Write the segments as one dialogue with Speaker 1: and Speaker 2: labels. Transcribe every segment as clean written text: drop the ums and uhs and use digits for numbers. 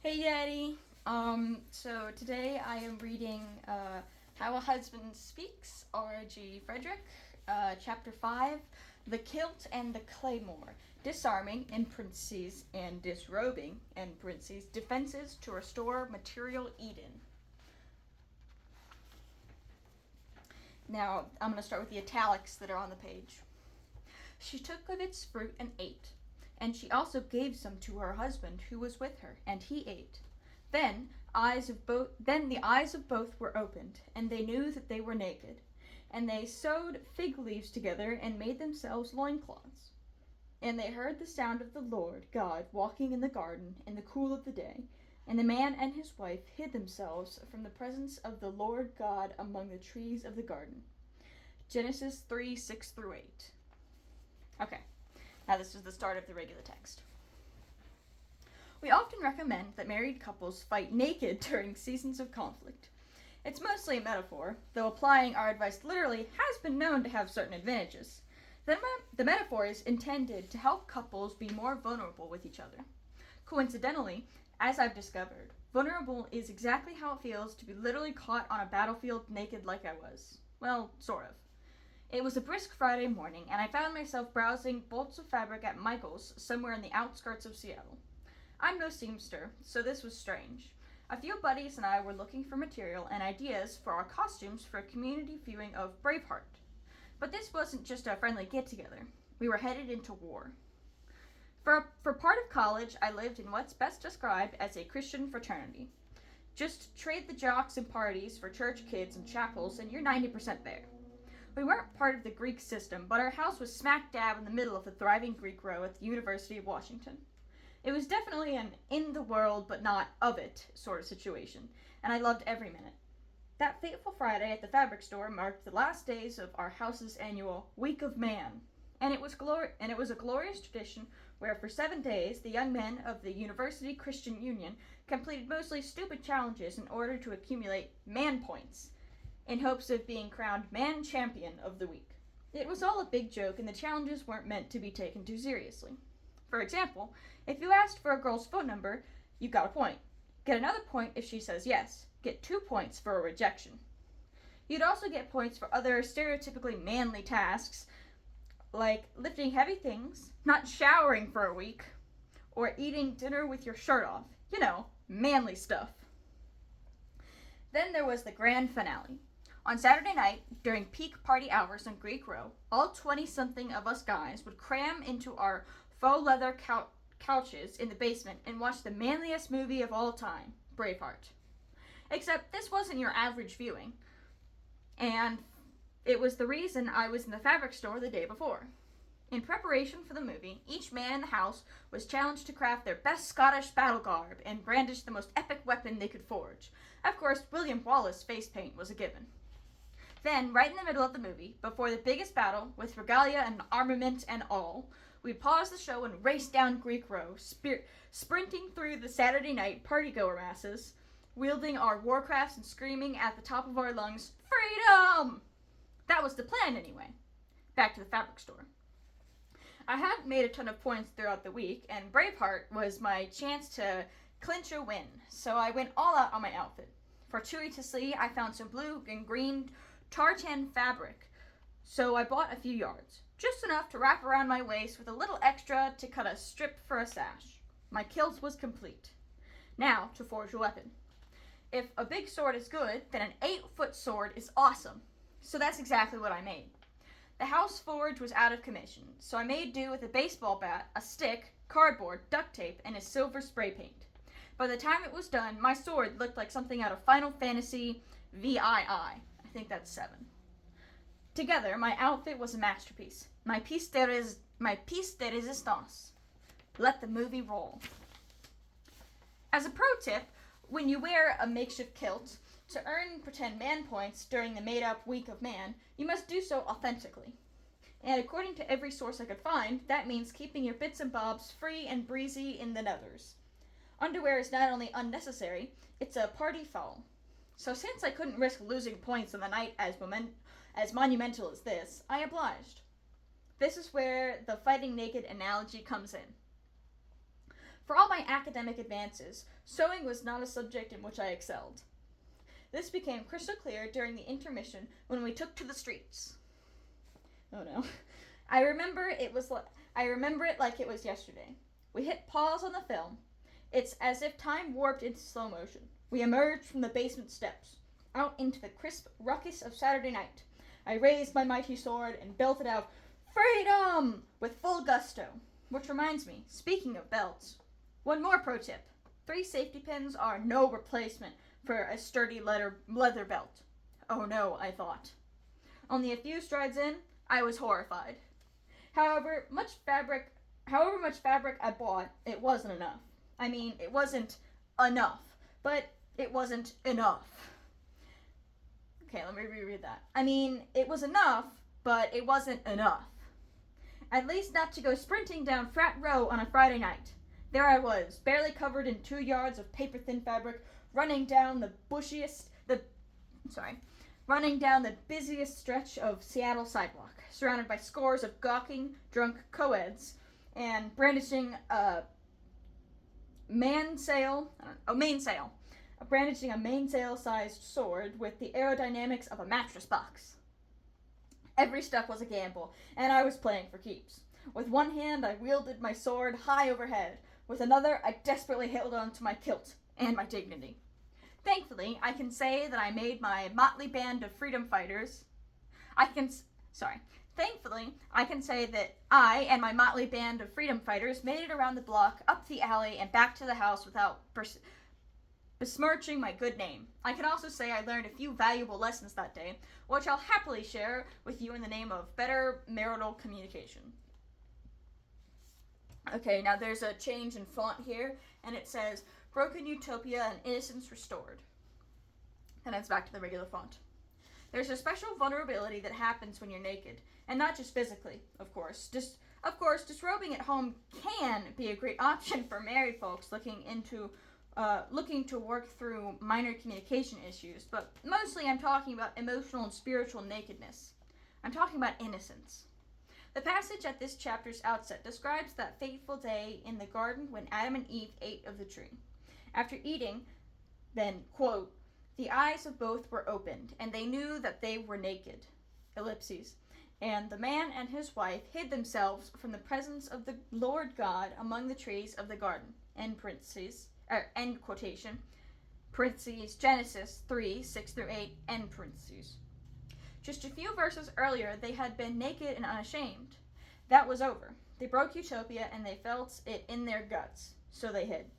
Speaker 1: Hey Daddy. So today I am reading How a Husband Speaks, R.G. Frederick, Chapter 5, The Kilt and the Claymore, Disarming, in parentheses, and Disrobing, in parentheses, Defenses to Restore Material Eden. Now, I'm going to start with the italics that are on the page. She took of its fruit and ate. And she also gave some to her husband who was with her, and he ate. Then the eyes of both were opened, and they knew that they were naked. And they sewed fig leaves together and made themselves loincloths. And they heard the sound of the Lord God walking in the garden in the cool of the day. And the man and his wife hid themselves from the presence of the Lord God among the trees of the garden. Genesis 3:6-8. Okay. Now this is the start of the regular text. We often recommend that married couples fight naked during seasons of conflict. It's mostly a metaphor, though applying our advice literally has been known to have certain advantages. The metaphor is intended to help couples be more vulnerable with each other. Coincidentally, as I've discovered, vulnerable is exactly how it feels to be literally caught on a battlefield naked like I was. Well, sort of. It was a brisk Friday morning, and I found myself browsing bolts of fabric at Michael's somewhere in the outskirts of Seattle. I'm no seamster, so this was strange. A few buddies and I were looking for material and ideas for our costumes for a community viewing of Braveheart. But this wasn't just a friendly get-together. We were headed into war. For part of college, I lived in what's best described as a Christian fraternity. Just trade the jocks and parties for church kids and chapels, and you're 90% there. We weren't part of the Greek system, but our house was smack dab in the middle of the thriving Greek row at the University of Washington. It was definitely an in the world but not of it sort of situation, and I loved every minute. That fateful Friday at the fabric store marked the last days of our house's annual Week of Man, and it was a glorious tradition where for 7 days the young men of the University Christian Union completed mostly stupid challenges in order to accumulate man points, in hopes of being crowned Man Champion of the Week. It was all a big joke, and the challenges weren't meant to be taken too seriously. For example, if you asked for a girl's phone number, you got a point. Get another point if she says yes. Get 2 points for a rejection. You'd also get points for other stereotypically manly tasks, like lifting heavy things, not showering for a week, or eating dinner with your shirt off. You know, manly stuff. Then there was the grand finale. On Saturday night, during peak party hours on Greek Row, all 20-something of us guys would cram into our faux leather couches in the basement and watch the manliest movie of all time, Braveheart. Except this wasn't your average viewing, and it was the reason I was in the fabric store the day before. In preparation for the movie, each man in the house was challenged to craft their best Scottish battle garb and brandish the most epic weapon they could forge. Of course, William Wallace face paint was a given. Then, right in the middle of the movie, before the biggest battle, with regalia and armament and all, we'd pause the show and race down Greek Row, sprinting through the Saturday night partygoer masses, wielding our warcrafts and screaming at the top of our lungs, "Freedom!" That was the plan anyway. Back to the fabric store. I hadn't made a ton of points throughout the week, and Braveheart was my chance to clinch a win, so I went all out on my outfit. For Chewy to see, I found some blue and green tartan fabric, so I bought a few yards, just enough to wrap around my waist with a little extra to cut a strip for a sash. My kilt was complete. Now to forge a weapon. If a big sword is good, then an 8-foot sword is awesome, so that's exactly what I made. The house forge was out of commission, so I made do with a baseball bat, a stick, cardboard, duct tape, and a silver spray paint. By the time it was done, my sword looked like something out of Final Fantasy VII. I think that's 7. Together, my outfit was a masterpiece. My piece de resistance. Let the movie roll. As a pro tip, when you wear a makeshift kilt, to earn pretend man points during the made-up Week of Man, you must do so authentically. And according to every source I could find, that means keeping your bits and bobs free and breezy in the nethers. Underwear is not only unnecessary, it's a party foul. So since I couldn't risk losing points on the night as monumental as this, I obliged. This is where the fighting naked analogy comes in. For all my academic advances, sewing was not a subject in which I excelled. This became crystal clear during the intermission when we took to the streets. Oh no. I remember it like it was yesterday. We hit pause on the film. It's as if time warped into slow motion. We emerged from the basement steps, out into the crisp ruckus of Saturday night. I raised my mighty sword and belted out, "Freedom!" with full gusto. Which reminds me, speaking of belts, one more pro tip. 3 safety pins are no replacement for a sturdy leather belt. Oh no, I thought. Only a few strides in, I was horrified. However much fabric I bought, it wasn't enough. I mean, it wasn't enough, but it wasn't enough. Okay, let me reread that. I mean, it was enough, but it wasn't enough. At least not to go sprinting down Frat Row on a Friday night. There I was, barely covered in 2 yards of paper-thin fabric, running down the busiest stretch of Seattle sidewalk, surrounded by scores of gawking, drunk co-eds, and brandishing a mainsail-sized sword with the aerodynamics of a mattress box. Every step was a gamble, and I was playing for keeps. With one hand, I wielded my sword high overhead. With another, I desperately held on to my kilt and my dignity. Thankfully, I can say that I made my motley band of freedom fighters. Thankfully, I can say that I and my motley band of freedom fighters made it around the block, up the alley, and back to the house without besmirching my good name. I can also say I learned a few valuable lessons that day, which I'll happily share with you in the name of better marital communication. Okay, now there's a change in font here, and it says, "Broken Utopia and Innocence Restored." And it's back to the regular font. There's a special vulnerability that happens when you're naked, and not just physically, of course. Disrobing at home can be a great option for married folks looking to work through minor communication issues, but mostly I'm talking about emotional and spiritual nakedness. I'm talking about innocence. The passage at this chapter's outset describes that fateful day in the garden when Adam and Eve ate of the tree. After eating, then, quote, "The eyes of both were opened, and they knew that they were naked," ellipses, "and the man and his wife hid themselves from the presence of the Lord God among the trees of the garden," end quotation, parentheses, Genesis 3, 6-8, end parentheses. Just a few verses earlier, they had been naked and unashamed. That was over. They broke utopia and they felt it in their guts, so they hid.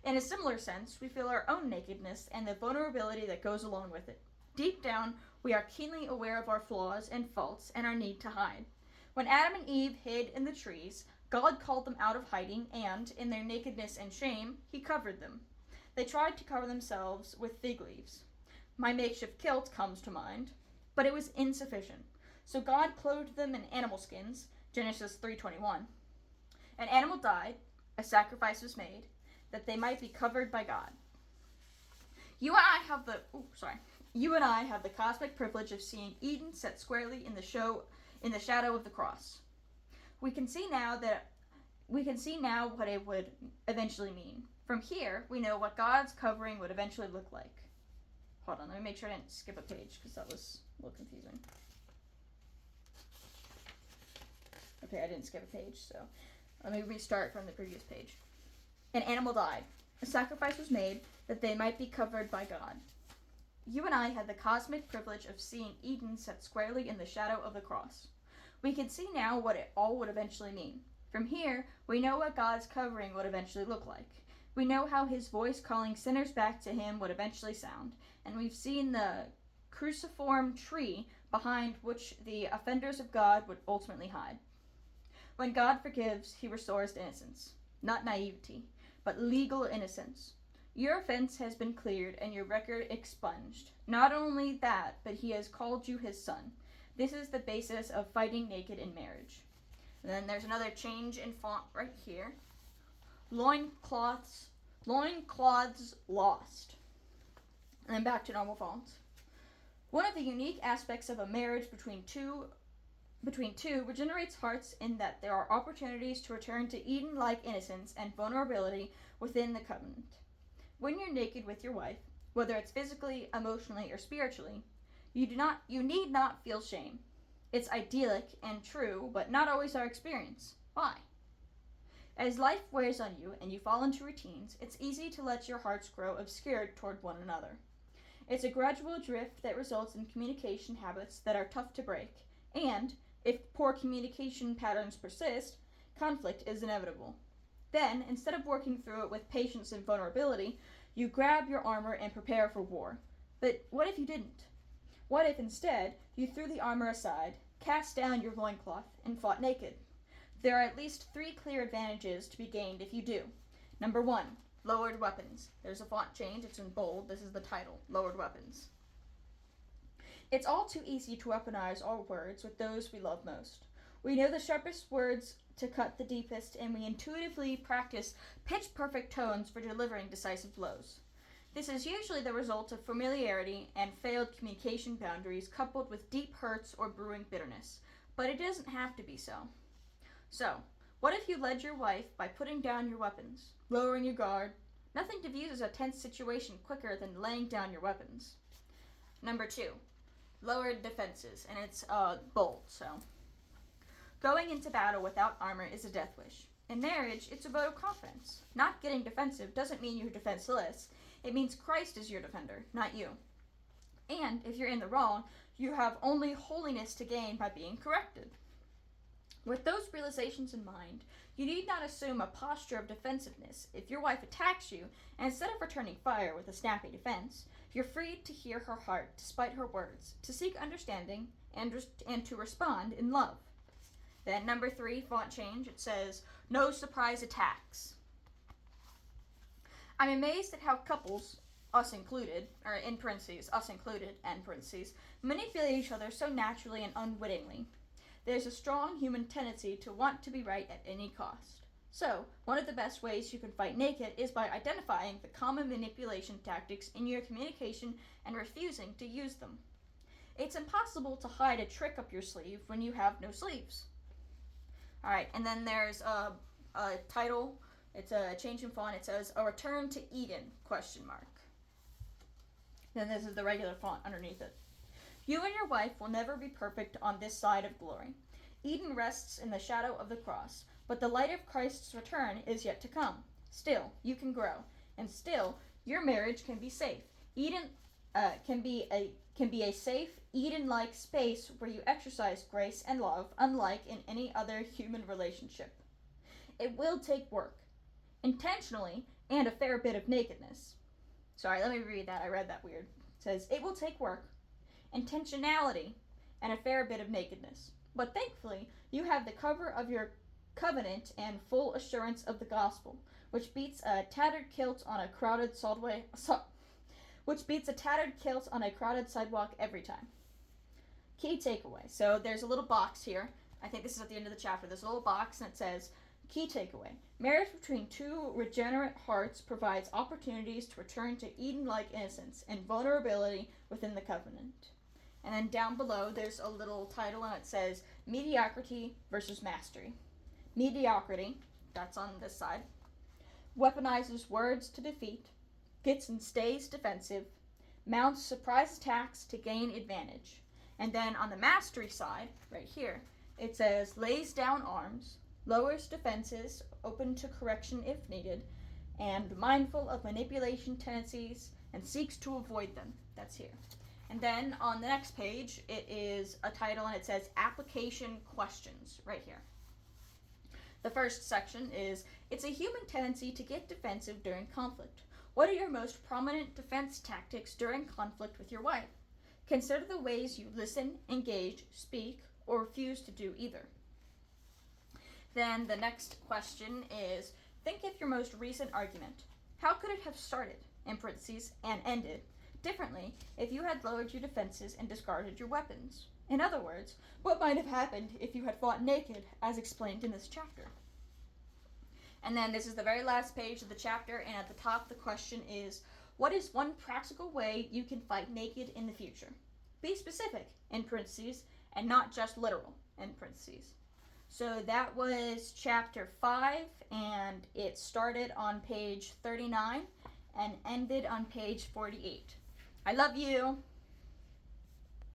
Speaker 1: In a similar sense, we feel our own nakedness and the vulnerability that goes along with it. Deep down, we are keenly aware of our flaws and faults and our need to hide. When Adam and Eve hid in the trees, God called them out of hiding and, in their nakedness and shame, he covered them. They tried to cover themselves with fig leaves. My makeshift kilt comes to mind. But it was insufficient. So God clothed them in animal skins, Genesis 3:21. An animal died, a sacrifice was made, that they might be covered by God. You and I have the cosmic privilege of seeing Eden set squarely in the shadow of the cross. We can see now what it would eventually mean. From here, we know what God's covering would eventually look like. Hold on, let me make sure I didn't skip a page, because that was a little confusing. Okay, I didn't skip a page, so let me restart from the previous page. An animal died. A sacrifice was made that they might be covered by God. You and I had the cosmic privilege of seeing Eden set squarely in the shadow of the cross. We can see now what it all would eventually mean. From here, we know what God's covering would eventually look like. We know how his voice calling sinners back to him would eventually sound, and we've seen the cruciform tree behind which the offenders of God would ultimately hide. When God forgives, he restores innocence. Not naivety, but legal innocence. Your offense has been cleared and your record expunged. Not only that, but he has called you his son. This is the basis of fighting naked in marriage. And then there's another change in font right here. Loincloths lost. And then back to normal fonts. One of the unique aspects of a marriage between two between two regenerates hearts in that there are opportunities to return to Eden-like innocence and vulnerability within the covenant. When you're naked with your wife, whether it's physically, emotionally, or spiritually, you need not feel shame. It's idyllic and true, but not always our experience. Why? As life wears on you and you fall into routines, it's easy to let your hearts grow obscured toward one another. It's a gradual drift that results in communication habits that are tough to break, and, if poor communication patterns persist, conflict is inevitable. Then, instead of working through it with patience and vulnerability, you grab your armor and prepare for war. But what if you didn't? What if instead you threw the armor aside, cast down your loincloth, and fought naked? There are at least 3 clear advantages to be gained if you do. Number 1, lowered weapons. There's a font change, it's in bold, this is the title, lowered weapons. It's all too easy to weaponize our words with those we love most. We know the sharpest words to cut the deepest, and we intuitively practice pitch-perfect tones for delivering decisive blows. This is usually the result of familiarity and failed communication boundaries coupled with deep hurts or brewing bitterness, but it doesn't have to be so. So, what if you led your wife by putting down your weapons, lowering your guard? Nothing diffuses a tense situation quicker than laying down your weapons. Number 2, lowered defenses, and it's bold, so. Going into battle without armor is a death wish. In marriage, it's a vote of confidence. Not getting defensive doesn't mean you're defenseless. It means Christ is your defender, not you. And if you're in the wrong, you have only holiness to gain by being corrected. With those realizations in mind, you need not assume a posture of defensiveness. If your wife attacks you, and instead of returning fire with a snappy defense, you're free to hear her heart despite her words, to seek understanding, and to respond in love. Then number 3, font change, it says, no surprise attacks. I'm amazed at how couples, us included, or in parentheses, us included, end parentheses, manipulate each other so naturally and unwittingly. There's a strong human tendency to want to be right at any cost. So, one of the best ways you can fight naked is by identifying the common manipulation tactics in your communication and refusing to use them. It's impossible to hide a trick up your sleeve when you have no sleeves. Alright, and then there's a title. It's a change in font. It says, A Return to Eden, ? Then this is the regular font underneath it. You and your wife will never be perfect on this side of glory. Eden rests in the shadow of the cross, but the light of Christ's return is yet to come. Still, you can grow, and still, your marriage can be safe. Eden can be a safe, Eden-like space where you exercise grace and love, unlike in any other human relationship. It will take work, intentionally, and a fair bit of nakedness. Sorry, let me read that. I read that weird. It says, it will take work, intentionality, and a fair bit of nakedness. But thankfully, you have the cover of your covenant and full assurance of the gospel, which beats a tattered kilt on a crowded sidewalk every time. Key takeaway. So there's a little box here. I think this is at the end of the chapter. There's a little box and it says, key takeaway. Marriage between two regenerate hearts provides opportunities to return to Eden-like innocence and vulnerability within the covenant. And then down below, there's a little title and it says, mediocrity versus mastery. Mediocrity, that's on this side, weaponizes words to defeat, gets and stays defensive, mounts surprise attacks to gain advantage. And then on the mastery side, right here, it says lays down arms, lowers defenses, open to correction if needed, and mindful of manipulation tendencies and seeks to avoid them. That's here. And then on the next page, it is a title and it says application questions right here. The first section is, it's a human tendency to get defensive during conflict. What are your most prominent defense tactics during conflict with your wife? Consider the ways you listen, engage, speak, or refuse to do either. Then the next question is, think of your most recent argument. How could it have started, in parentheses, and ended differently if you had lowered your defenses and discarded your weapons? In other words, what might have happened if you had fought naked, as explained in this chapter? And then this is the very last page of the chapter, and at the top the question is, what is one practical way you can fight naked in the future? Be specific, in parentheses, and not just literal, in parentheses. So that was chapter 5, and it started on page 39 and ended on page 48. I love you.